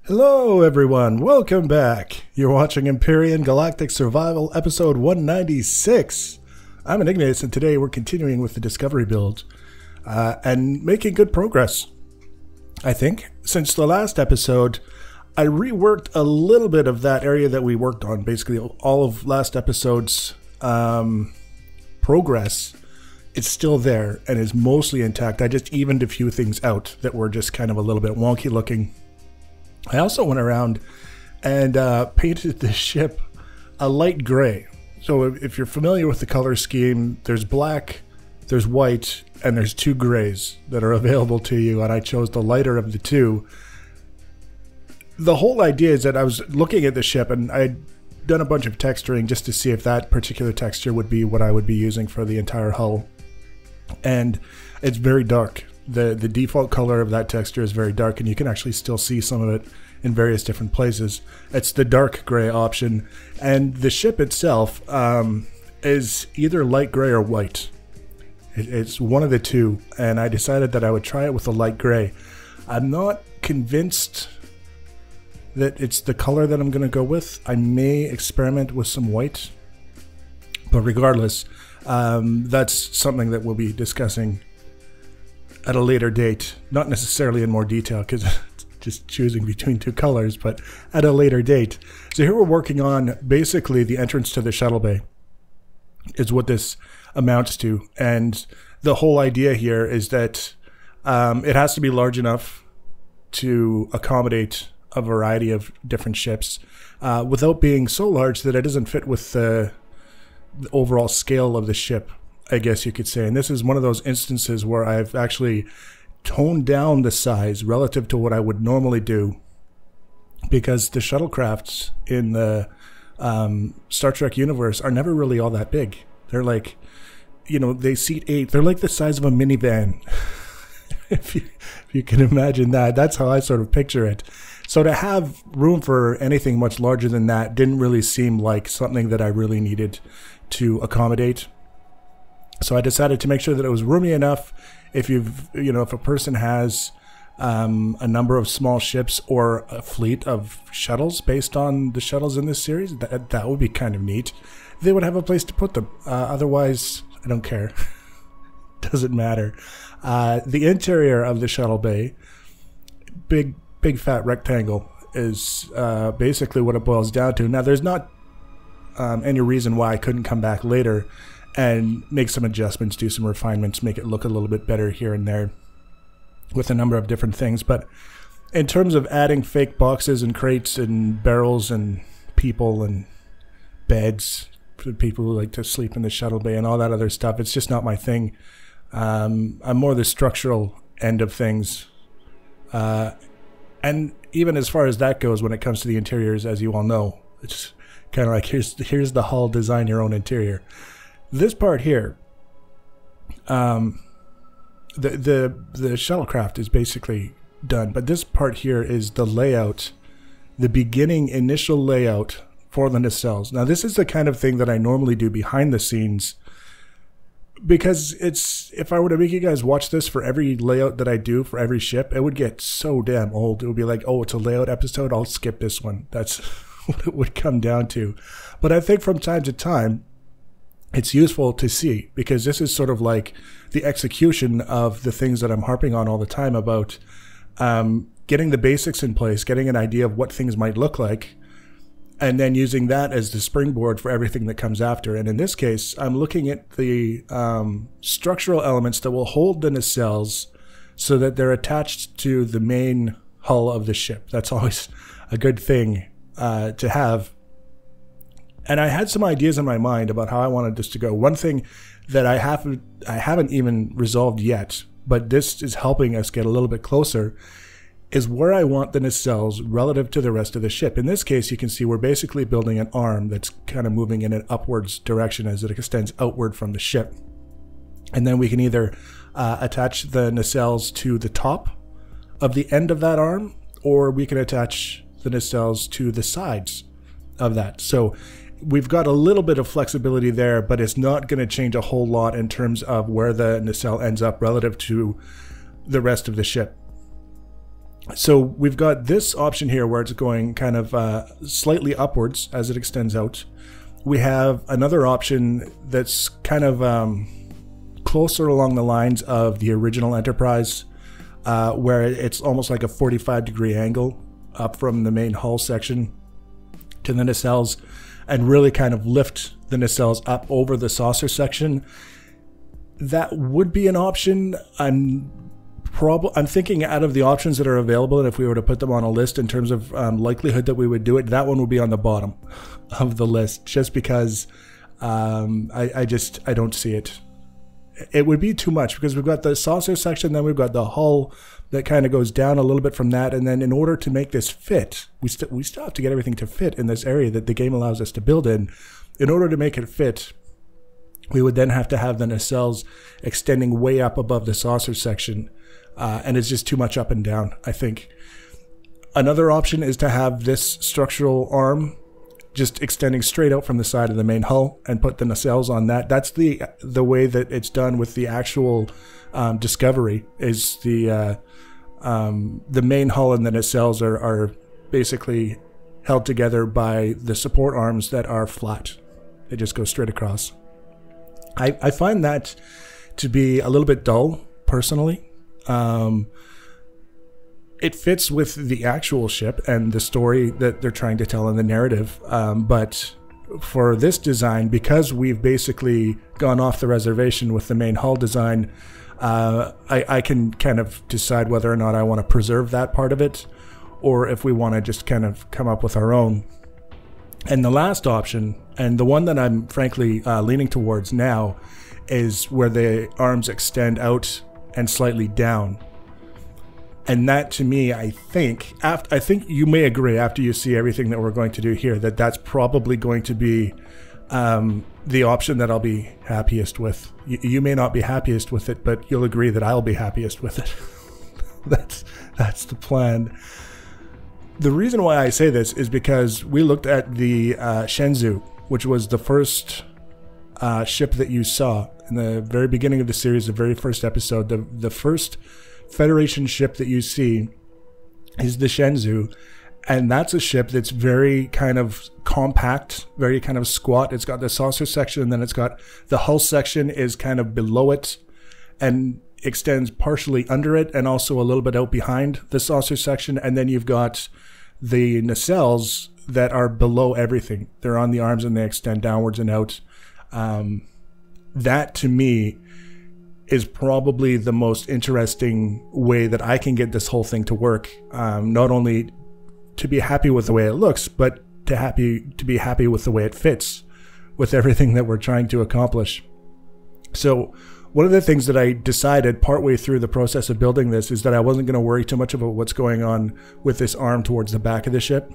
Hello everyone, welcome back. You're watching Empyrion Galactic Survival episode 196. I'm Enigmatus and today we're continuing with the Discovery build and making good progress. I think since the last episode I reworked a little bit of that area that we worked on. Basically all of last episode's progress is still there and is mostly intact. I just evened a few things out that were just kind of a little bit wonky looking. I also went around and painted the ship a light gray. So if you're familiar with the color scheme, there's black, there's white, and there's two grays that are available to you, and I chose the lighter of the two. The whole idea is that I was looking at the ship and I'd done a bunch of texturing just to see if that particular texture would be what I would be using for the entire hull. And it's very dark. The default color of that texture is very dark, and you can actually still see some of it in various different places. It's the dark gray option, and the ship itself is either light gray or white. It's one of the two, and I decided that I would try it with the light gray. I'm not convinced that it's the color that I'm going to go with. I may experiment with some white, but regardless, that's something that we'll be discussing at a later date, not necessarily in more detail because it's just choosing between two colors, but at a later date. So here we're working on basically the entrance to the shuttle bay is what this amounts to. And the whole idea here is that it has to be large enough to accommodate a variety of different ships without being so large that it doesn't fit with the overall scale of the ship, I guess you could say. And this is one of those instances where I've actually toned down the size relative to what I would normally do, because the shuttlecrafts in the Star Trek universe are never really all that big. They're like, you know, they seat 8. They're like the size of a minivan. if you can imagine that. That's how I sort of picture it. So to have room for anything much larger than that didn't really seem like something that I really needed to accommodate. So I decided to make sure that it was roomy enough. If if a person has a number of small ships or a fleet of shuttles based on the shuttles in this series, that would be kind of neat. They would have a place to put them. Otherwise, I don't care. Doesn't matter. The interior of the shuttle bay, big fat rectangle, is basically what it boils down to. Now, there's not any reason why I couldn't come back later and make some adjustments, do some refinements, make it look a little bit better here and there with a number of different things. But in terms of adding fake boxes and crates and barrels and people and beds for people who like to sleep in the shuttle bay and all that other stuff, it's just not my thing. I'm more the structural end of things. And even as far as that goes, when it comes to the interiors, as you all know, it's kind of like, here's the hull, design your own interior. This part here, the shuttlecraft is basically done, but this part here is the layout, the beginning initial layout for the nacelles. Now this is the kind of thing that I normally do behind the scenes, because if I were to make you guys watch this for every layout that I do for every ship, it would get so damn old. It would be like, oh, it's a layout episode, I'll skip this one. That's what it would come down to. But I think from time to time, it's useful to see, because this is sort of like the execution of the things that I'm harping on all the time about getting the basics in place, getting an idea of what things might look like, and then using that as the springboard for everything that comes after. And in this case, I'm looking at the structural elements that will hold the nacelles so that they're attached to the main hull of the ship. That's always a good thing to have. And I had some ideas in my mind about how I wanted this to go. One thing that I haven't even resolved yet, but this is helping us get a little bit closer, is where I want the nacelles relative to the rest of the ship. In this case, you can see we're basically building an arm that's kind of moving in an upwards direction as it extends outward from the ship. And then we can either attach the nacelles to the top of the end of that arm, or we can attach the nacelles to the sides of that. So we've got a little bit of flexibility there, but it's not going to change a whole lot in terms of where the nacelle ends up relative to the rest of the ship. So we've got this option here where it's going kind of slightly upwards as it extends out. We have another option that's kind of closer along the lines of the original Enterprise, where it's almost like a 45-degree angle up from the main hull section to the nacelles, and really kind of lift the nacelles up over the saucer section. That would be an option. I'm thinking out of the options that are available, and if we were to put them on a list in terms of likelihood that we would do it, that one would be on the bottom of the list, just because I don't see it. It would be too much, because we've got the saucer section, then we've got the hull that kind of goes down a little bit from that, and then in order to make this fit, we still have to get everything to fit in this area that the game allows us to build in. In order to make it fit, we would then have to have the nacelles extending way up above the saucer section. And it's just too much up and down, I think. Another option is to have this structural arm just extending straight out from the side of the main hull and put the nacelles on that. That's the way that it's done with the actual Discovery. Is the main hull and the nacelles are basically held together by the support arms that are flat. They just go straight across. I find that to be a little bit dull, personally. It fits with the actual ship and the story that they're trying to tell in the narrative, but for this design, because we've basically gone off the reservation with the main hull design, I can kind of decide whether or not I want to preserve that part of it, or if we want to just kind of come up with our own. And the last option, and the one that I'm frankly leaning towards now, is where the arms extend out and slightly down. And that, to me, I think you may agree, after you see everything that we're going to do here, that that's probably going to be the option that I'll be happiest with. You may not be happiest with it, but you'll agree that I'll be happiest with it. That's the plan. The reason why I say this is because we looked at the Shenzhou, which was the first ship that you saw in the very beginning of the series, the very first episode. The first Federation ship that you see is the Shenzhou, and that's a ship that's very kind of compact, very kind of squat. It's got the saucer section, and then it's got the hull section is kind of below it and extends partially under it, and also a little bit out behind the saucer section. And then you've got the nacelles that are below everything. They're on the arms and they extend downwards and out. That, to me, is probably the most interesting way that I can get this whole thing to work. Not only to be happy with the way it looks, but to be happy with the way it fits with everything that we're trying to accomplish. So one of the things that I decided partway through the process of building this is that I wasn't going to worry too much about what's going on with this arm towards the back of the ship.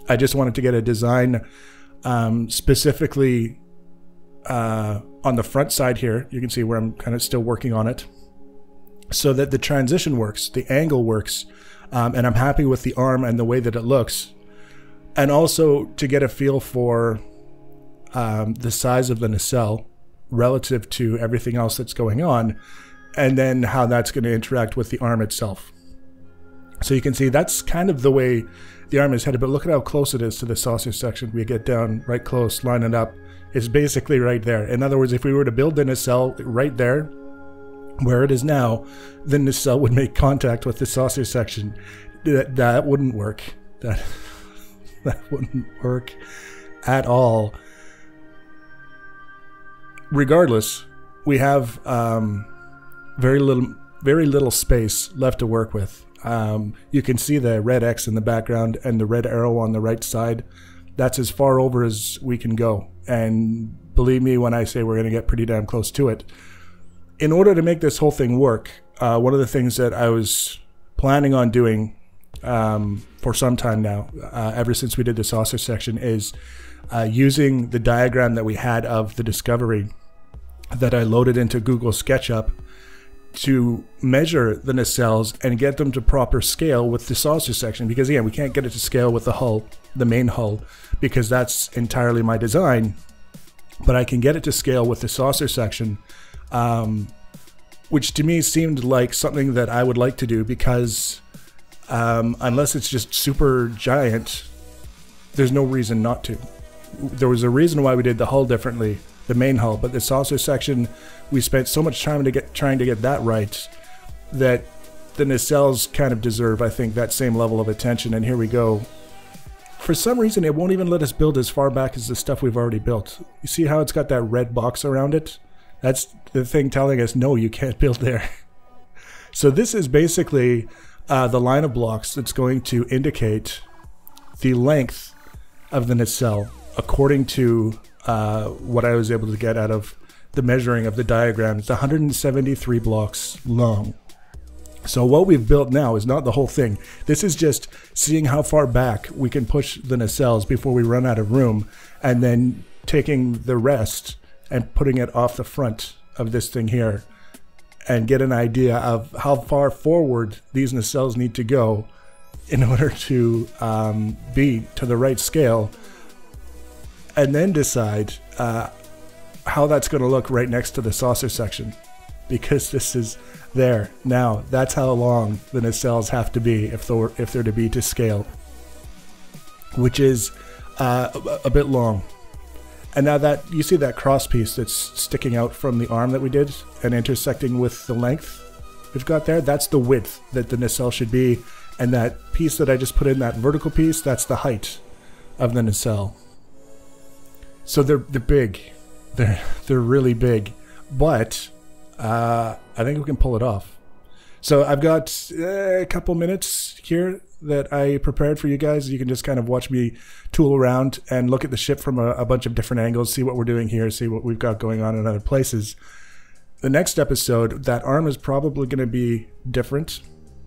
I just wanted to get a design specifically on the front side here. You can see where I'm kind of still working on it, so that the transition works, the angle works, and I'm happy with the arm and the way that it looks. And also to get a feel for the size of the nacelle relative to everything else that's going on, and then how that's going to interact with the arm itself. So you can see that's kind of the way the arm is headed, but look at how close it is to the saucer section. We get down right close, line it up. It's basically right there. In other words, if we were to build the nacelle right there, where it is now, the nacelle would make contact with the saucer section. That wouldn't work. That wouldn't work at all. Regardless, we have very little space left to work with. You can see the red X in the background and the red arrow on the right side. That's as far over as we can go. And believe me when I say we're going to get pretty damn close to it. In order to make this whole thing work, one of the things that I was planning on doing for some time now, ever since we did the saucer section, is using the diagram that we had of the Discovery that I loaded into Google SketchUp to measure the nacelles and get them to proper scale with the saucer section. Because again, we can't get it to scale with the hull, the main hull, because that's entirely my design. But I can get it to scale with the saucer section, which to me seemed like something that I would like to do, because unless it's just super giant, there's no reason not to. There was a reason why we did the hull differently, the main hull, but the saucer section, we spent so much time trying to get that right that the nacelles kind of deserve, I think, that same level of attention. And here we go. For some reason, it won't even let us build as far back as the stuff we've already built. You see how it's got that red box around it? That's the thing telling us, no, you can't build there. So this is basically the line of blocks that's going to indicate the length of the nacelle according to what I was able to get out of the measuring of the diagram. It's 173 blocks long. So what we've built now is not the whole thing. This is just seeing how far back we can push the nacelles before we run out of room, and then taking the rest and putting it off the front of this thing here and get an idea of how far forward these nacelles need to go in order to be to the right scale, and then decide how that's going to look right next to the saucer section, because this is there. Now, that's how long the nacelles have to be if they're to be to scale, which is a bit long. And now that you see that cross piece that's sticking out from the arm that we did and intersecting with the length we've got there, that's the width that the nacelle should be. And that piece that I just put in, that vertical piece, that's the height of the nacelle. So they're big. They're really big. But I think we can pull it off. So I've got a couple minutes here that I prepared for you guys. You can just kind of watch me tool around and look at the ship from a bunch of different angles, see what we're doing here, see what we've got going on in other places. The next episode, that arm is probably going to be different,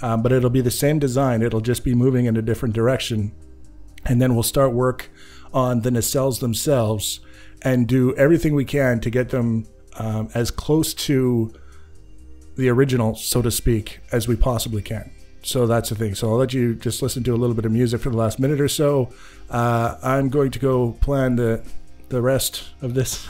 but it'll be the same design. It'll just be moving in a different direction. And then we'll start work on the nacelles themselves and do everything we can to get them as close to the original, so to speak, as we possibly can. So that's the thing. So I'll let you just listen to a little bit of music for the last minute or so. I'm going to go plan the rest of this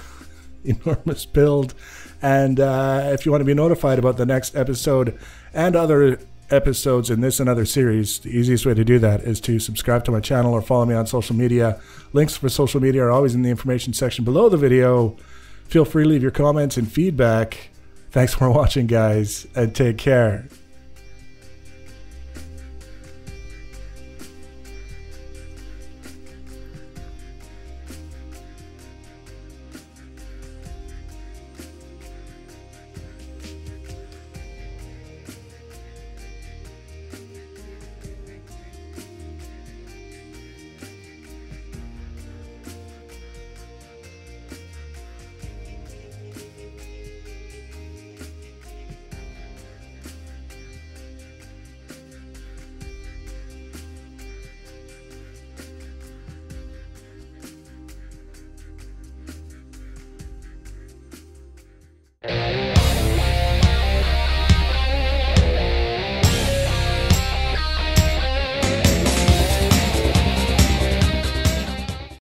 enormous build. And if you want to be notified about the next episode and other episodes in this and other series, the easiest way to do that is to subscribe to my channel or follow me on social media. Links for social media are always in the information section below the video. Feel free to leave your comments and feedback. Thanks for watching, guys, and take care.